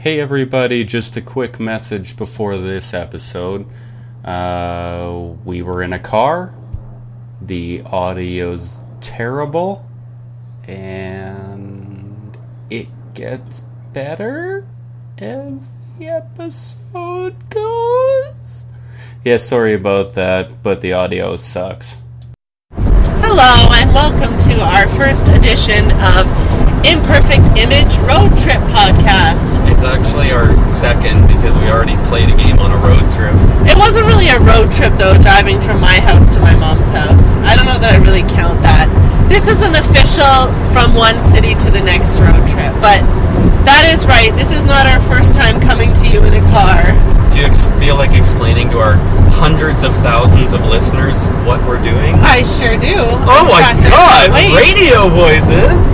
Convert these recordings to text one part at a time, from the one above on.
Hey everybody, just a quick message before this episode. We were in a car, the audio's terrible, and it gets better as the episode goes. Yeah, sorry about that, but the audio sucks. Hello and welcome to our first edition of Imperfect Image Road Trip Podcast. It's actually our second because we already played a game on a road trip. It wasn't really a road trip though, driving from my house to my mom's house. I don't know that I really count that. This is an official from one city to the next road trip, but that is right. This is not our first time coming to you in a car. Do you feel like explaining to our hundreds of thousands of listeners what we're doing? I sure do. Oh my God! Radio voices!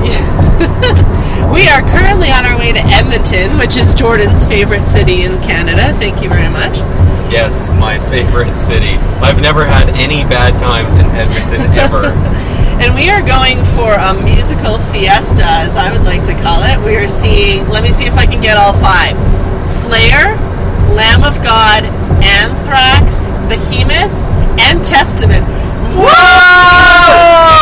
We are currently on our way to Edmonton, which is Jordan's favorite city in Canada. Thank you very much. Yes, my favorite city. I've never had any bad times in Edmonton, ever. And we are going for a musical fiesta, as I would like to call it. We are seeing, let me see if I can get all five. Slayer, Lamb of God, Anthrax, Behemoth, and Testament. Whoa!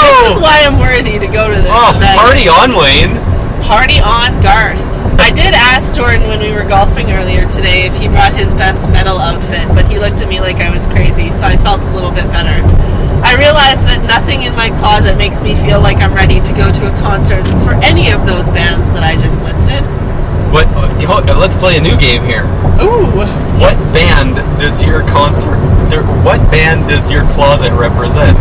This is why I'm worthy to go to this event. Party on, Wayne. Party on, Garth. I did ask Jordan when we were golfing earlier today if he brought his best metal outfit, but he looked at me like I was crazy, so I felt a little bit better. I realized that nothing in my closet makes me feel like I'm ready to go to a concert for any of those bands that I just listed. What? Let's play a new game here. Ooh. What band does your closet represent?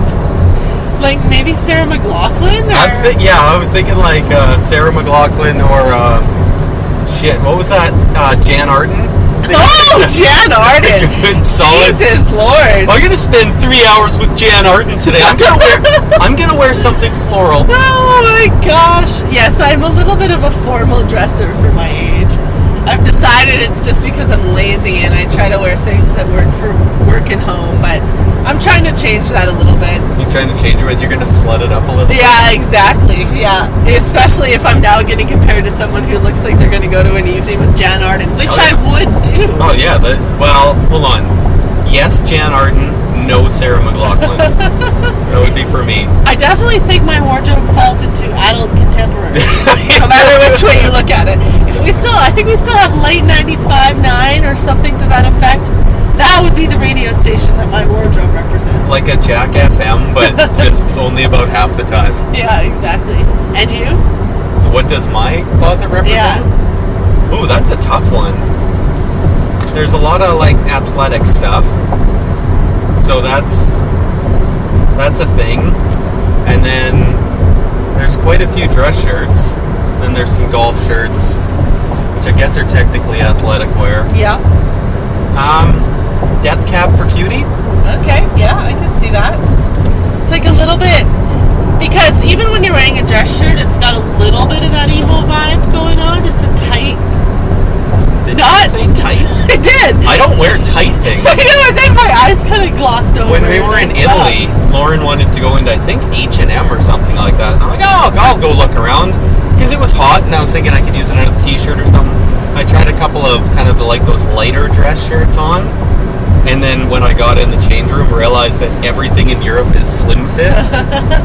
Like maybe Sarah McLachlan? I was thinking like Sarah McLachlan or what was that? Jan Arden? Oh, Jan Arden! Good, solid. Jesus Lord! I'm gonna spend 3 hours with Jan Arden today. I'm gonna wear something floral. Oh my gosh! Yes, I'm a little bit of a formal dresser for my age. I've decided it's just because I'm lazy and I try to wear things that work for work and home, but I'm trying to change that a little bit. You're trying to change your ways? You're going to slut it up a little bit? Yeah, exactly. Yeah. Especially if I'm now getting compared to someone who looks like they're going to go to an evening with Jan Arden, which I would do. Oh, yeah. Well, hold on. Yes, Jan Arden. No, Sarah McLachlan. That would be for me. I definitely think my wardrobe falls into adult contemporary, no matter which way you look at it. I think we still have late 95.9 or something to that effect. That would be the radio station that my wardrobe represents. Like a Jack FM, but just only about half the time. Yeah, exactly. And you? What does my closet represent? Yeah. Ooh, that's a tough one. There's a lot of like athletic stuff. So that's a thing. And then there's quite a few dress shirts. Then there's some golf shirts, which I guess are technically athletic wear. Yeah. Death cap for cutie. Okay, yeah, I can see that. It's like a little bit, because even when you're wearing a dress shirt, it's got a little bit of that emo vibe going on, just a tight. Did you say tight? I did. I don't wear tight things. I know, and then my eyes kind of glossed over. When we were in Italy, Lauren wanted to go into, I think, H&M or something like that. And I'm like, I'll go look around. Because it was hot, and I was thinking I could use another t-shirt or something. I tried a couple of kind of those lighter dress shirts on. And then when I got in the change room, realized that everything in Europe is slim fit.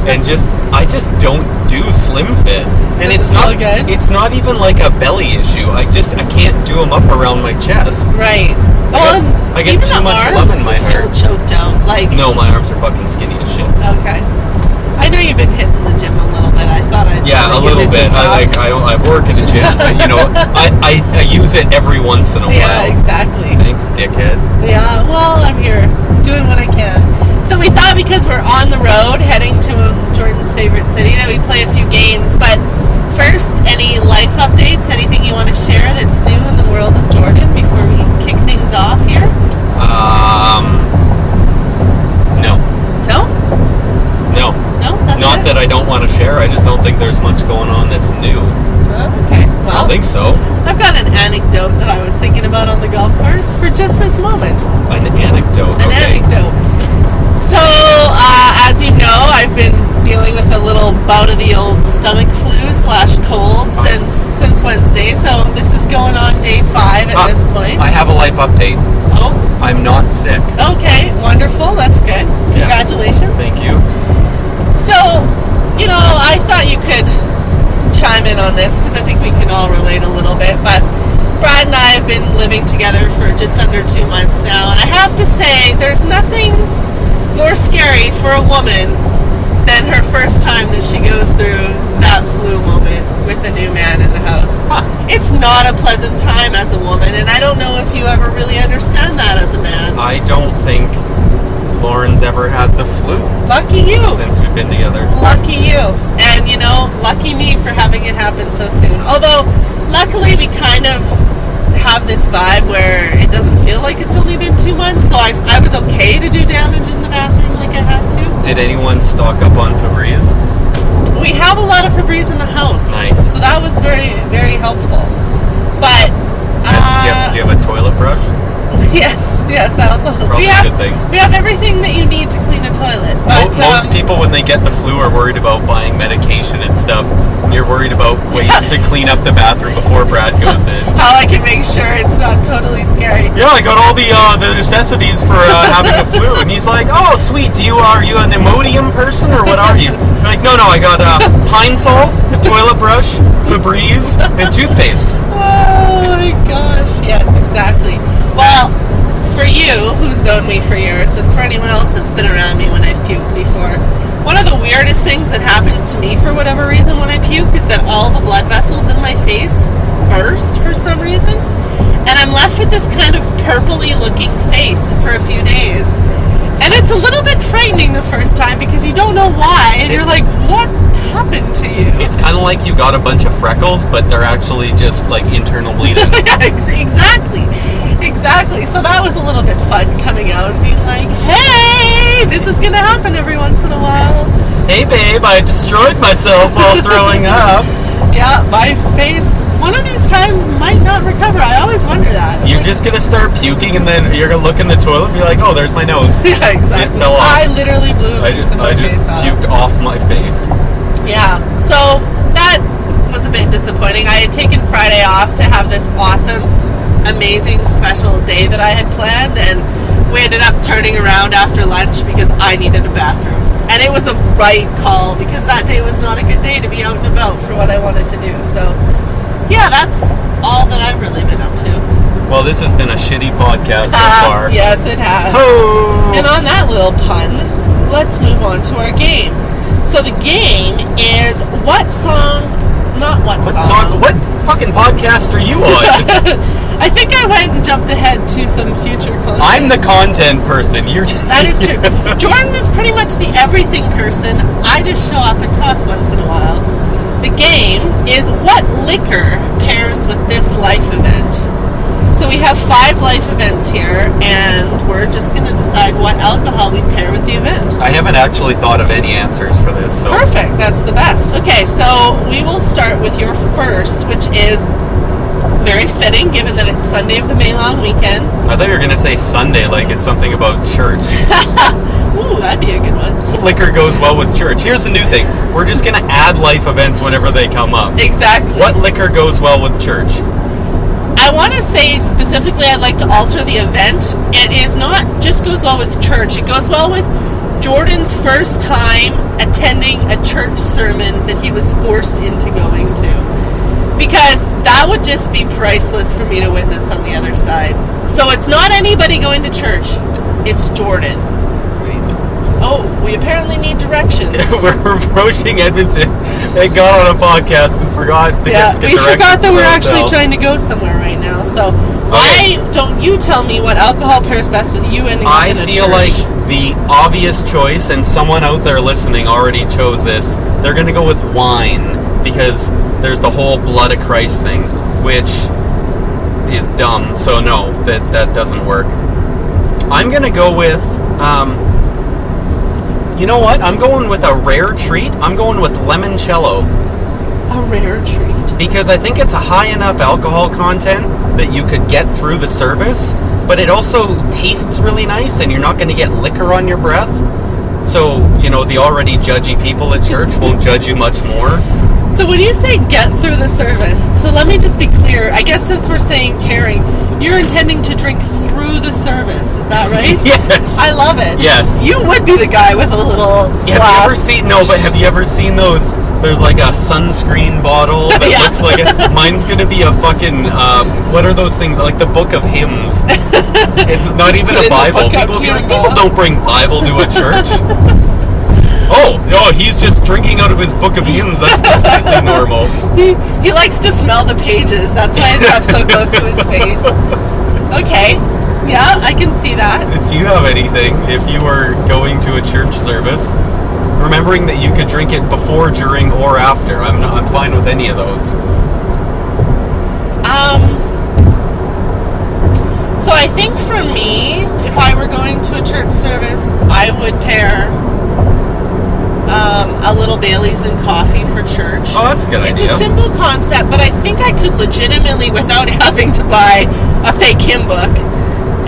And I just don't do slim fit. And it's not even like a belly issue. I can't do them up around my chest. Right. I get too much love in my hair. Choked out. No, my arms are fucking skinny as shit. Okay. I know you've been hitting the gym a little bit. I thought I'd a little bit. I work in the gym, but I use it every once in a while. Yeah, exactly. Thanks, dickhead. Yeah, well, I'm here doing what I can. So we thought because we're on the road heading to Jordan's favorite city that we'd play a few games. But first, any life updates? Anything you want to share that's new in the world of Jordan before we kick things off here? No. No? No. No? That's Not that I don't want to share. I just don't think there's much going on that's new. Oh, okay. Well, I don't think so. I've got an anecdote that I was thinking about on the golf course for just this moment. An anecdote. An anecdote. So, as you know, I've been dealing with a little bout of the old stomach flu / cold since Wednesday. So this is going on day 5 at this point. I have a life update. Oh, I'm not sick. okay, wonderful. That's good. Congratulations. Thank you. So, I thought you could chime in on this because I think we can all relate a little bit. But Brad and I have been living together for just under 2 months now, and I have to say, there's nothing more scary for a woman than her first time that she goes through that flu moment with a new man in the house. Huh. It's not a pleasant time as a woman, and I don't know if you ever really understand that as a man. I don't think Lauren's ever had the flu. Lucky you. Since we've been together. Lucky you. And, lucky me for having it happen so soon. Although, luckily, we kind of have this vibe where it doesn't feel like it's only been 2 months, so I was okay to do damage in the bathroom like I had to. Did anyone stock up on Febreze? We have a lot of Febreze in the house. Nice. So that was very, very helpful. But, do you have a toilet brush? Yes, I also... Probably a good thing. We have everything that you need to clean a toilet. But, most people, when they get the flu, are worried about buying medication and stuff. You're worried about ways to clean up the bathroom before Brad goes in. How I can make sure it's not totally scary. Yeah, I got all the necessities for having the flu. And he's like, oh, sweet, are you an Imodium person, or what are you? I'm like, no, I got Pine Sol, a toilet brush, Febreze, and toothpaste. Oh my gosh, yes, exactly. Well, for you, who's known me for years, and for anyone else that's been around me when I've puked before, one of the weirdest things that happens to me for whatever reason when I puke is that all the blood vessels in my face burst for some reason, and I'm left with this kind of purpley looking face for a few days. And it's a little bit frightening the first time because you don't know why, and you're like, what happened to you? It's kind of like you got a bunch of freckles, but they're actually just like internal bleeding. Yeah, exactly. So that was a little bit fun coming out and being like, hey, this is going to happen every once in a while. Hey, babe, I destroyed myself while throwing up. Yeah, my face, one of these times, might not recover. I always wonder that. You're just going to start puking, and then you're going to look in the toilet and be like, oh, there's my nose. Yeah, exactly. It fell off. I literally blew a piece of my face off. I just puked off my face. Yeah, so that was a bit disappointing. I had taken Friday off to have this awesome, amazing, special day that I had planned, and we ended up turning around after lunch because I needed a bathroom. And it was a right call because that day was not a good day to be out and about for what I wanted to do. So, yeah, that's all that I've really been up to. Well, this has been a shitty podcast so far. Yes, it has. Oh! And on that little pun, let's move on to our game. So the game is what fucking podcast are you on? I think I went and jumped ahead to some future content. I'm the content person. That is true. Jordan is pretty much the everything person. I just show up and talk once in a while. The game is what liquor pairs with this life event. So we have 5 life events here, and we're just going to decide what alcohol we pair with the event. I haven't actually thought of any answers for this. So. Perfect. That's the best. Okay, so we will start with your first, which is very fitting given that it's Sunday of the May long weekend. I thought you were going to say Sunday like it's something about church. Ooh, that'd be a good one. Liquor goes well with church. Here's the new thing. We're just going to add life events whenever they come up. Exactly. What liquor goes well with church? I want to say specifically I'd like to alter the event. It is not just goes well with church. It goes well with Jordan's first time attending a church sermon that he was forced into going to. Because that would just be priceless for me to witness on the other side. So it's not anybody going to church. It's Jordan. Oh, we apparently need directions. We're approaching Edmonton and got on a podcast and forgot to get we forgot that we're actually trying to go somewhere right now. So why don't you tell me what alcohol pairs best with you ending up in a church? I feel like the obvious choice, and someone out there listening already chose this, they're going to go with wine because there's the whole blood of Christ thing, which is dumb. So no, that doesn't work. I'm going to go with... you know what? I'm going with a rare treat. I'm going with limoncello. A rare treat? Because I think it's a high enough alcohol content that you could get through the service, but it also tastes really nice and you're not going to get liquor on your breath. So, the already judgy people at church won't judge you much more. So when you say get through the service, so let me just be clear. I guess since we're saying pairing, you're intending to drink through the service. Is that right? Yes. I love it. Yes. You would be the guy with a little flask. Have you ever seen those? There's like a sunscreen bottle that looks like it. Mine's gonna be a fucking what are those things? Like the book of hymns. It's not even a Bible. People don't bring Bible to a church. Oh, he's just drinking out of his book of hymns. That's completely normal. He likes to smell the pages. That's why it's up so close to his face. Okay. Yeah, I can see that. Do you have anything if you were going to a church service? Remembering that you could drink it before, during, or after. I'm fine with any of those. So I think for me, if I were going to a church service, I would pair a little Bailey's and coffee for church. Oh, that's a good idea. It's a simple concept, but I think I could legitimately, without having to buy a fake hymn book,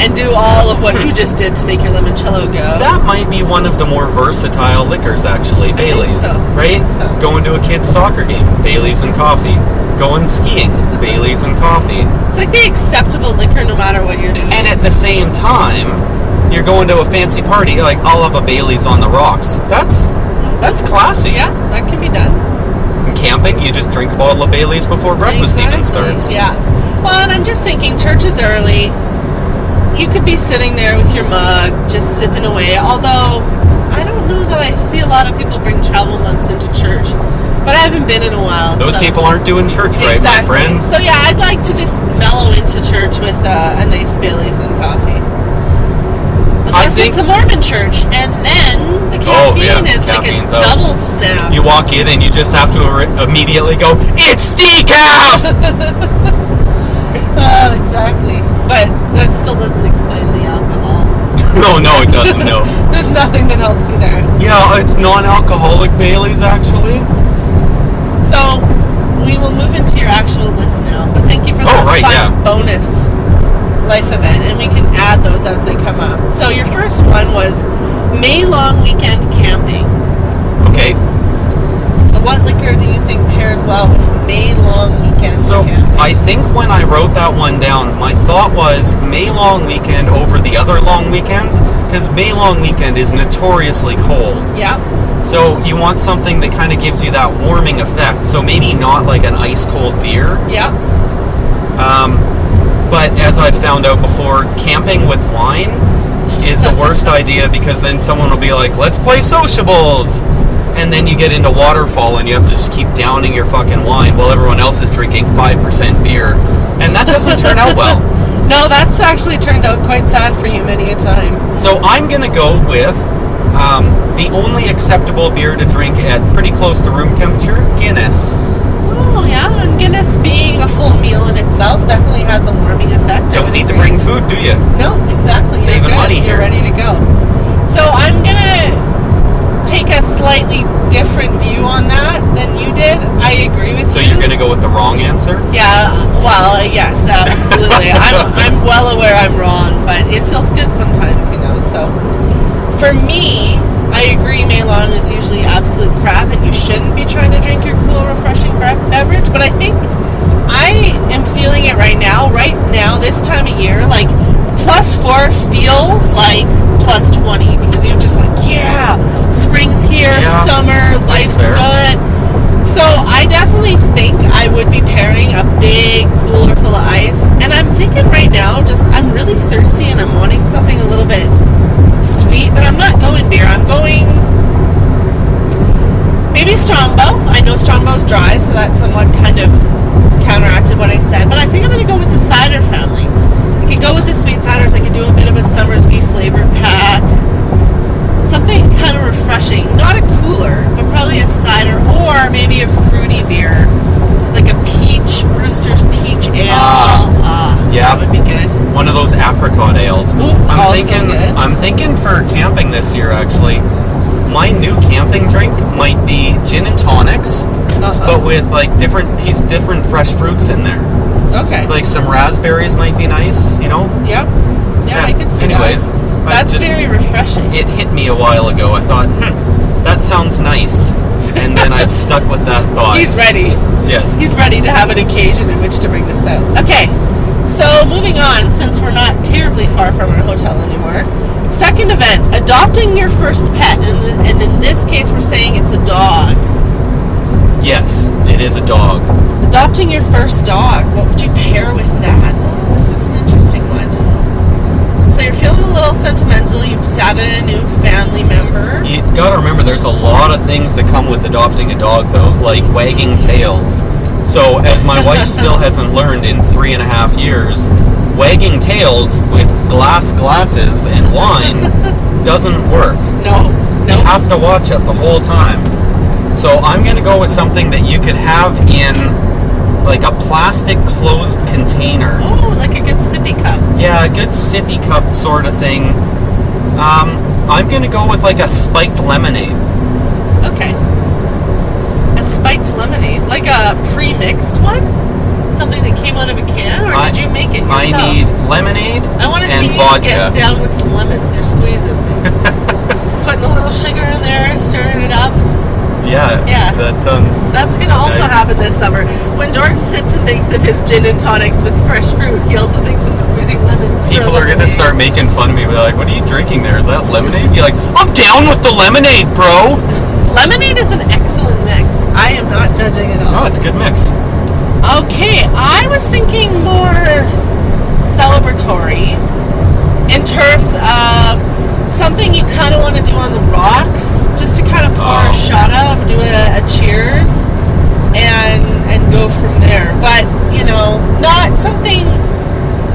and do all of what you just did to make your limoncello go. That might be one of the more versatile liquors, actually. Bailey's, right? So. Going to a kid's soccer game, Bailey's and coffee. Going skiing, Bailey's and coffee. It's like the acceptable liquor no matter what you're doing. And at the same time, you're going to a fancy party, like, I'll have a Bailey's on the rocks. That's classy. Yeah, that can be done. And camping, you just drink a bottle of Bailey's before breakfast even starts. Yeah. Well, and I'm just thinking, church is early. You could be sitting there with your mug, just sipping away. Although, I don't know that I see a lot of people bring travel mugs into church. But I haven't been in a while. Those people aren't doing church right, my friend. So yeah, I'd like to just mellow into church with a nice Bailey's and coffee. Unless it's a Mormon church, and then the caffeine is like a double snap. You walk in and you just have to immediately go, it's decaf! Exactly. But that still doesn't explain the alcohol. No, it doesn't, no. There's nothing that helps you there. Yeah, it's non-alcoholic Bailey's, actually. So, we will move into your actual list now. But thank you for that fun bonus life event. And we can add those as they come up. So, your first one was May long weekend camping. Okay. So what liquor do you think pairs well with May long weekend camping? I think when I wrote that one down, my thought was May long weekend over the other long weekends, because May long weekend is notoriously cold. Yeah. So you want something that kind of gives you that warming effect. So maybe not like an ice cold beer. Yeah. But as I've found out before, camping with wine is the worst idea, because then someone will be like, let's play sociables. And then you get into waterfall and you have to just keep downing your fucking wine while everyone else is drinking 5% beer. And that doesn't turn out well. No, that's actually turned out quite sad for you many a time. So I'm going to go with the only acceptable beer to drink at pretty close to room temperature, Guinness. Oh, yeah. And Guinness being a full meal in itself definitely has a warming effect. Don't need to bring food, do you? No, exactly. Saving money here. You're ready to go. So I'm going to take a slightly different view on that than you did. I agree with you. So you're going to go with the wrong answer? Yeah, well, yes, absolutely. I'm well aware I'm wrong, but it feels good sometimes, So for me, I agree May long is usually absolute crap and you shouldn't be trying to drink your cool, refreshing beverage, but I think I am feeling it right now, this time of year, like +4 feels like +20, because you're just like, yeah, spring's here, summer, life's good. So I definitely think I would be pairing a big cooler full of ice. And I'm thinking right now, I'm really thirsty and I'm wanting something a little bit sweet, but I'm not going beer. I'm going maybe Strongbow. I know Strongbow's dry, so that somewhat kind of counteracted what I said. But I think I'm going to go with the cider family. I could go with the sweet ciders. I could do a bit of a Summersby flavored pack. Something kind of refreshing. Not a cooler, but probably a cider or maybe a fruity beer. Like a peach, Brewster's Peach Ale. Yeah. That would be good. One of those apricot ales. Ooh, I'm thinking for camping this year, actually, my new camping drink might be gin and tonics, but with like different fresh fruits in there. Okay. Like some raspberries might be nice, Yep. Yeah, I could see that. That's very refreshing. It hit me a while ago. I thought, that sounds nice. and then I've stuck with that thought. He's ready. Yes. He's ready to have an occasion in which to bring this out. Okay, so moving on, since we're not terribly far from our hotel anymore. Second event, adopting your first pet, and in this case we're saying it's a dog. Yes, it is a dog. Adopting your first dog, what would you pair with that? Oh, this is an interesting one. So you're feeling a little sentimental, you've just added a new family member. You gotta remember, there's a lot of things that come with adopting a dog, though, like wagging tails. So, as my wife still hasn't learned in 3.5 years, wagging tails with glasses and wine doesn't work. No. You have to watch it the whole time. So I'm going to go with something that you could have in like a plastic closed container. Oh, like a good sippy cup. Yeah, a good sippy cup sort of thing. I'm going to go with like a spiked lemonade. Okay. A spiked lemonade? Like a pre-mixed one? Something that came out of a can? Or did you make it yourself? I need lemonade I want to and see vodka. you getting down with some lemons you're squeezing. Just putting a little sugar in there, stirring it up. Yeah, that sounds That's going to also nice. happen this summer. When Jordan sits and thinks of his gin and tonics with fresh fruit, he also thinks of squeezing lemons. People are going to start making fun of me. They're like, what are you drinking there? Is that lemonade? You're like, I'm down with the lemonade, bro. Lemonade is an excellent mix. I am not judging at all. Oh, it's a good mix. Okay, I was thinking more celebratory in terms of something you kind of want to do on the rocks, just to kind of pour a shot of, do a cheers, and go from there. But, you know, not something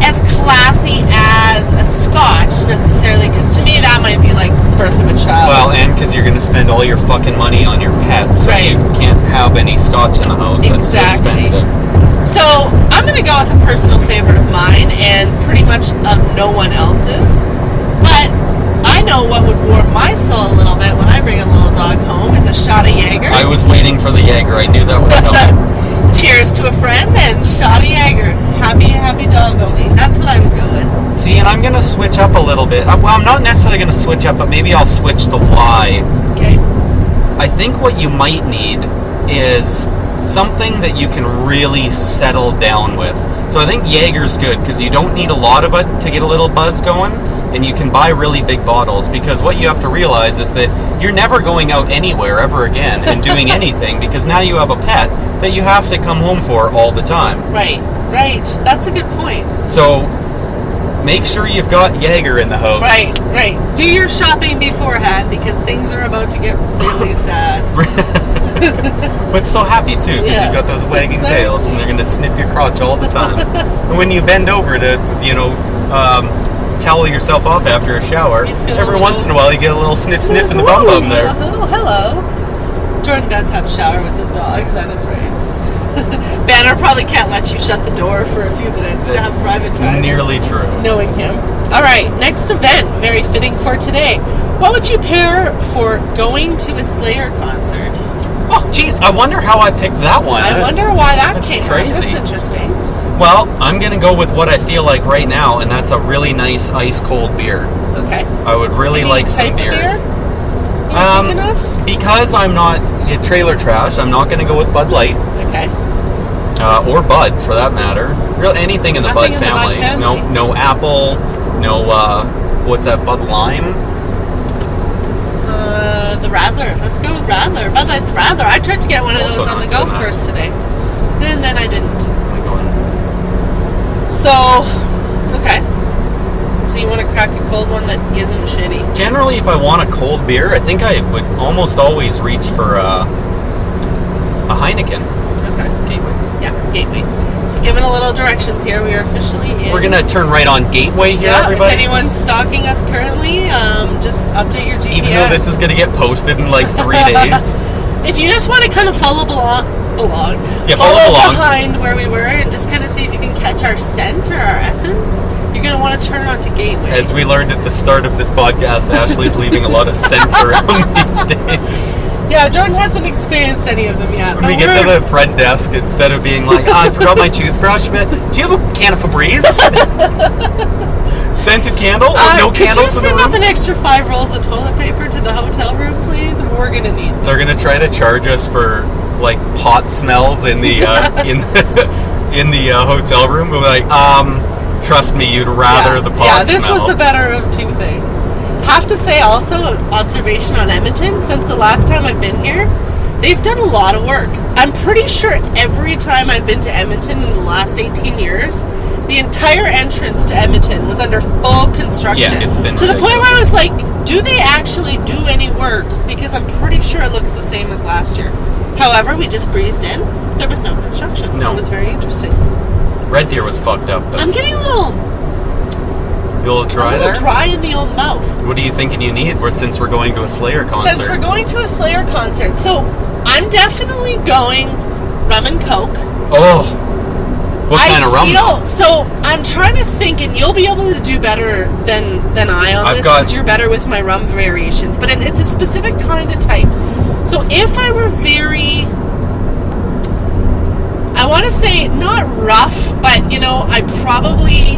as classy as a scotch necessarily, because to me that might be like birth of a child. Well, and because you're going to spend all your fucking money on your pet, so Right. you can't have any scotch in the house. That's too Exactly. expensive. So I'm going to go with a personal favorite of mine and pretty much of no one else's. But I know what would warm my soul a little bit when I bring a little dog home is a shot of Jaeger. I was waiting for the Jaeger. I knew that was coming. Cheers to a friend and shot of Jaeger. Happy dog owning. That's what I would go with. See, and I'm going to switch up a little bit. Well, I'm not necessarily going to switch up, but maybe I'll switch the why. Okay. I think what you might need is something that you can really settle down with. So I think Jaeger's good because you don't need a lot of it to get a little buzz going, and you can buy really big bottles, because what you have to realize is that you're never going out anywhere ever again and doing anything, because now you have a pet that you have to come home for all the time. Right. That's a good point. So make sure you've got Jaeger in the house. Right. Do your shopping beforehand, because things are about to get really sad. But so happy too, because you've got those wagging tails, and they're going to sniff your crotch all the time. And when you bend over to, towel yourself off after a shower, every once in a while you get a little sniff in the bum there. Oh, hello. Jordan does have a shower with his dogs, that is right. Banner probably can't let you shut the door for a few minutes to have private time. Nearly true. Knowing him. Alright, next event, very fitting for today. What would you pair for going to a Slayer concert? Oh, jeez, I wonder how I picked that one. I wonder why that's came crazy. up. That's interesting. Well, I'm going to go with what I feel like right now, and that's a really nice ice-cold beer. Okay. I would really Any like type some of beers. beer you're thinking of? Because I'm not trailer trash, I'm not going to go with Bud Light. Okay. Or Bud, for that matter. Anything in the Nothing Bud in the Bud family. family. No apple. No what's that? Bud Lime. The Radler. Let's go with Radler. Bud Light Radler. I tried to get one of Also those on the not golf doing that. course today, and then I didn't. I'm going. So, okay. So you want to crack a cold one that isn't shitty? Generally, if I want a cold beer, I think I would almost always reach for a Heineken. Okay. Gateway. Yeah, Gateway. Just giving a little directions here. We are officially in. We're gonna turn right on Gateway here, everybody. If anyone's stalking us currently, just update your GPS. Even though this is gonna get posted in like 3 days. If you just want to kind of follow along, follow along behind where we were and just kind of see if you can catch our scent or our essence, you're going to want to turn onto Gateway. As we learned at the start of this podcast, Ashley's leaving a lot of scents around these days. Yeah, Jordan hasn't experienced any of them yet. When we get to the front desk, instead of being like, I forgot my toothbrush, but do you have a can of Febreze? scented candle? No could candles you in the send room? up an extra 5 rolls of toilet paper to the hotel room, please? We're gonna need them. They're gonna try to charge us for like pot smells in the in the hotel room. We'll be like, trust me, you'd rather the pot smell. Yeah, this was the better of two things. Have to say also, observation on Edmonton, since the last time I've been here, they've done a lot of work. I'm pretty sure every time I've been to Edmonton in the last 18 years, the entire entrance to Edmonton was under full construction. Yeah, it's been to the ridiculous. point where I was like, do they actually do any work? Because I'm pretty sure it looks the same as last year. However, we just breezed in. There was no construction. No. It was very interesting. Red Deer was fucked up though. I'm getting a little dry there? dry in the old mouth. What are you thinking you need? Since we're going to a Slayer concert. Since we're going to a Slayer concert. So, I'm definitely going rum and coke. Oh. What kind of rum? So, I'm trying to think, and you'll be able to do better than I on this, because you're better with my rum variations. But it's a specific kind of type. So, if I were I want to say not rough, but, I probably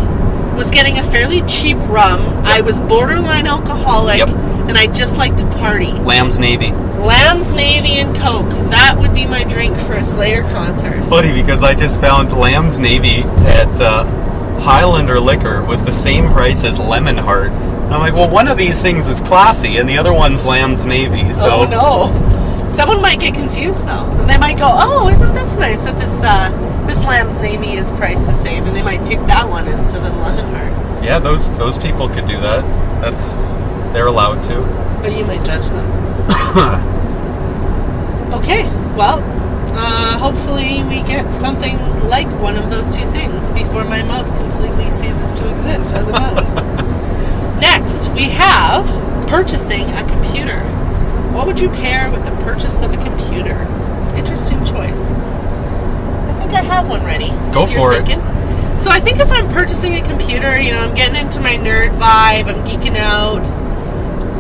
was getting a fairly cheap rum. Yep. I was borderline alcoholic, and I just like to party. Lamb's Navy. Lamb's Navy and Coke. That would be my drink for a Slayer concert. It's funny because I just found Lamb's Navy at Highlander Liquor was the same price as Lemon Heart. And I'm like, well, one of these things is classy, and the other one's Lamb's Navy. So. Oh, no. Someone might get confused, though. And they might go, oh, isn't this nice that this Lamb's Navy is priced the same, and they might pick that one instead of Lemon Heart. Yeah, those people could do that. They're allowed to. But you might judge them. Okay, well, hopefully we get something like one of those two things before my mouth completely ceases to exist as a mouth. Next, we have purchasing a computer. What would you pair with the purchase of a computer? Interesting choice. I think I have one ready. Go for it. So I think if I'm purchasing a computer, I'm getting into my nerd vibe, I'm geeking out,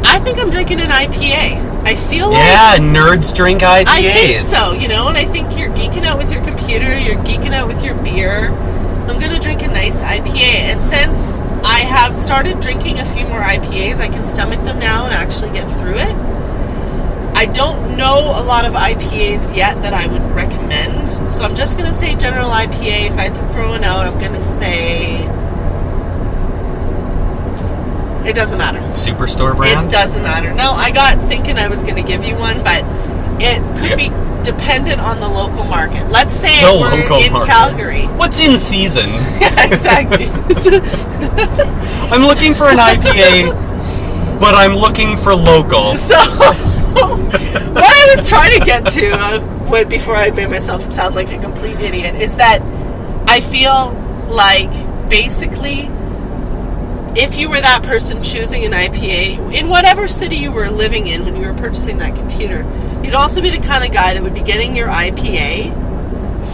I think I'm drinking an IPA. I feel like... Yeah, nerds drink IPAs. I think so, and I think you're geeking out with your computer, you're geeking out with your beer. I'm going to drink a nice IPA, and since I have started drinking a few more IPAs, I can stomach them now and actually get through it. I don't know a lot of IPAs yet that I would recommend, so I'm just going to say general IPA. If I had to throw one out, I'm going to say... It doesn't matter. Superstore brand? It doesn't matter. No, I got thinking I was going to give you one, but it could be dependent on the local market. Let's say we're in Calgary. What's in season? Yeah, exactly. I'm looking for an IPA, but I'm looking for local. So, what I was trying to get to before I made myself sound like a complete idiot is that I feel like basically if you were that person choosing an IPA in whatever city you were living in when you were purchasing that computer, you'd also be the kind of guy that would be getting your IPA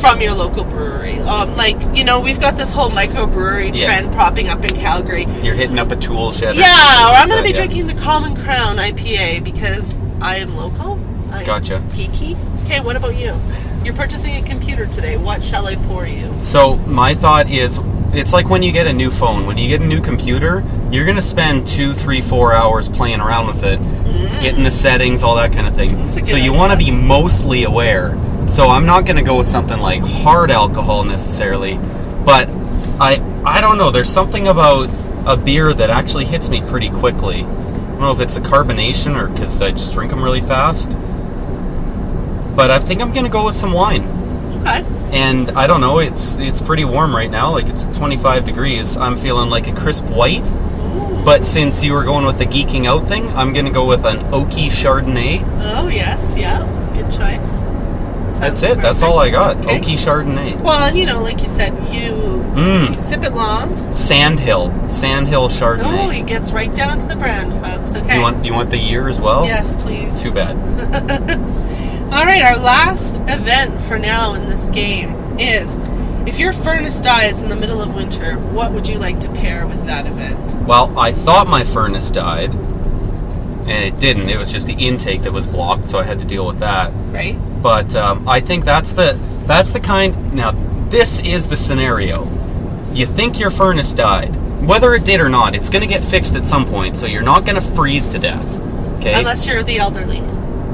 from your local brewery. We've got this whole microbrewery trend propping up in Calgary. You're hitting up a tool shed. Yeah, or I'm going to be drinking the Common Crown IPA because I am local. Gotcha. Geeky. Okay, what about you? You're purchasing a computer today. What shall I pour you? So my thought is, it's like when you get a new phone. When you get a new computer, you're going to spend 2, 3, 4 hours playing around with it, getting the settings, all that kind of thing. So you want to be mostly aware. So I'm not going to go with something like hard alcohol necessarily, but I don't know. There's something about a beer that actually hits me pretty quickly. I don't know if it's the carbonation or because I just drink them really fast. But I think I'm going to go with some wine. Okay. And I don't know, it's pretty warm right now, like it's 25 degrees. I'm feeling like a crisp white. Ooh. But since you were going with the geeking out thing, I'm going to go with an oaky Chardonnay. Oh, yes, yeah. Good choice. That's it. Perfect. That's all I got. Okay. Oaky Chardonnay. Well, like you said, you sip it long. Sandhill Chardonnay. Oh, he gets right down to the brand, folks. Okay. Do you want the year as well? Yes, please. Too bad. All right, our last event for now in this game is, if your furnace dies in the middle of winter, what would you like to pair with that event? Well, I thought my furnace died, and it didn't. It was just the intake that was blocked, so I had to deal with that. Right. But I think that's the kind... Now, this is the scenario. You think your furnace died. Whether it did or not, it's going to get fixed at some point, so you're not going to freeze to death. Okay? Unless you're the elderly.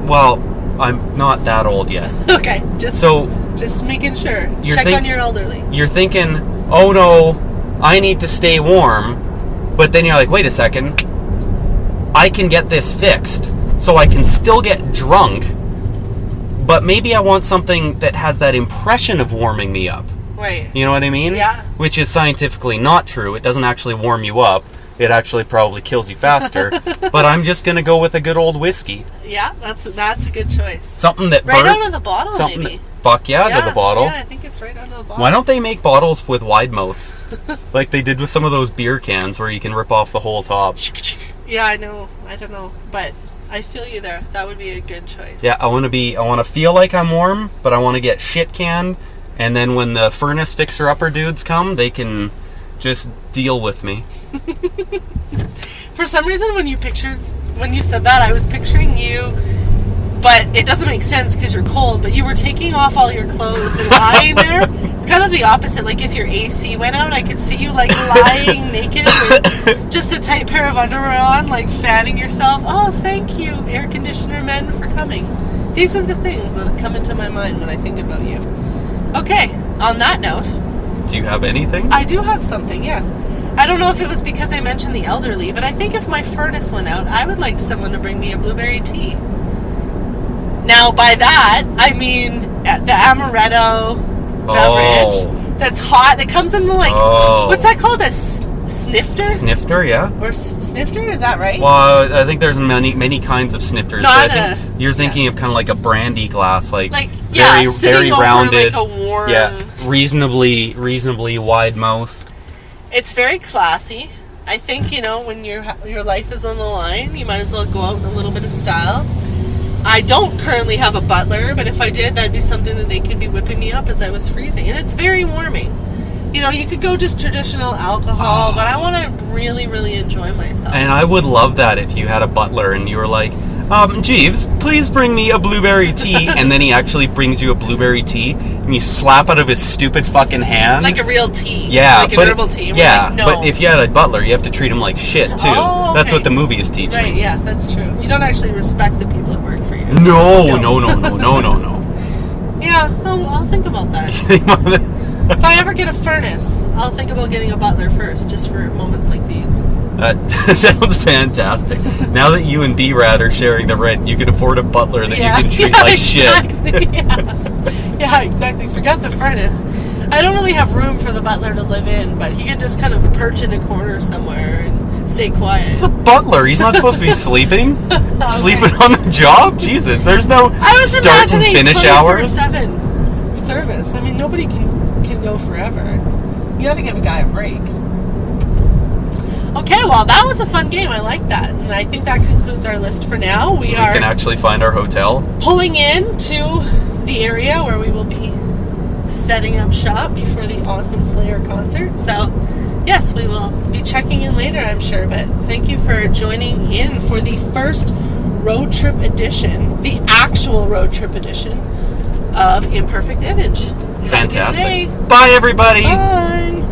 Well, I'm not that old yet. Okay, just making sure. Check on your elderly. You're thinking, oh no, I need to stay warm, but then you're like, wait a second, I can get this fixed, so I can still get drunk, but maybe I want something that has that impression of warming me up. Right. You know what I mean? Yeah. Which is scientifically not true. It doesn't actually warm you up. It actually probably kills you faster. But I'm just going to go with a good old whiskey. Yeah, that's a good choice. Something that right out of the bottle, maybe. Fuck yeah, out of the bottle. Yeah, I think it's right out of the bottle. Why don't they make bottles with wide mouths? Like they did with some of those beer cans where you can rip off the whole top. Yeah, I know. I don't know. But I feel you there. That would be a good choice. Yeah, I want to feel like I'm warm, but I want to get shit canned. And then when the furnace fixer-upper dudes come, they can just deal with me. For some reason, when you said that, I was picturing you, but it doesn't make sense because you're cold, but you were taking off all your clothes and lying there. It's kind of the opposite. Like if your AC went out, I could see you like lying naked with just a tight pair of underwear on, like fanning yourself. Oh, thank you, air conditioner men, for coming. These are the things that come into my mind when I think about you. Okay, on that note... Do you have anything? I do have something, yes. I don't know if it was because I mentioned the elderly, but I think if my furnace went out, I would like someone to bring me a blueberry tea. Now, by that, I mean the amaretto beverage that's hot, that comes in the, like, what's that called? A snifter? Snifter, yeah. Or snifter, is that right? Well, I think there's many kinds of snifters. Not but I think you're thinking of kind of like a brandy glass, like very rounded, like a warm, reasonably wide mouth. It's very classy. I think, when your life is on the line, you might as well go out in a little bit of style. I don't currently have a butler, but if I did, that'd be something that they could be whipping me up as I was freezing. And it's very warming. You could go just traditional alcohol, but I want to really, really enjoy myself. And I would love that if you had a butler and you were like, Jeeves, please bring me a blueberry tea. And then he actually brings you a blueberry tea and you slap out of his stupid fucking hand. Like a real tea. Yeah. Like an herbal tea. Yeah, like, no. But if you had a butler, you have to treat him like shit, too. Oh, okay. That's what the movie is teaching. Right, yes, that's true. You don't actually respect the people that work for you. No. Yeah, I'll think about that. If I ever get a furnace, I'll think about getting a butler first, just for moments like these. That sounds fantastic. Now that you and D-Rad are sharing the rent, you can afford a butler that you can treat like exactly, shit. Yeah, exactly. Forget the furnace. I don't really have room for the butler to live in, but he can just kind of perch in a corner somewhere and stay quiet. He's a butler. He's not supposed to be sleeping. Okay. Sleeping on the job? Jesus, there's no start and finish hours. 24/7 service. I mean, nobody can go forever. You got to give a guy a break. Okay, well, that was a fun game. I like that. And I think that concludes our list for now. We can actually find our hotel. Pulling in to the area where we will be setting up shop before the awesome Slayer concert. So, yes, we will be checking in later, I'm sure. But thank you for joining in for the first road trip edition, the actual road trip edition of Imperfect Image. Fantastic. Bye, everybody. Bye.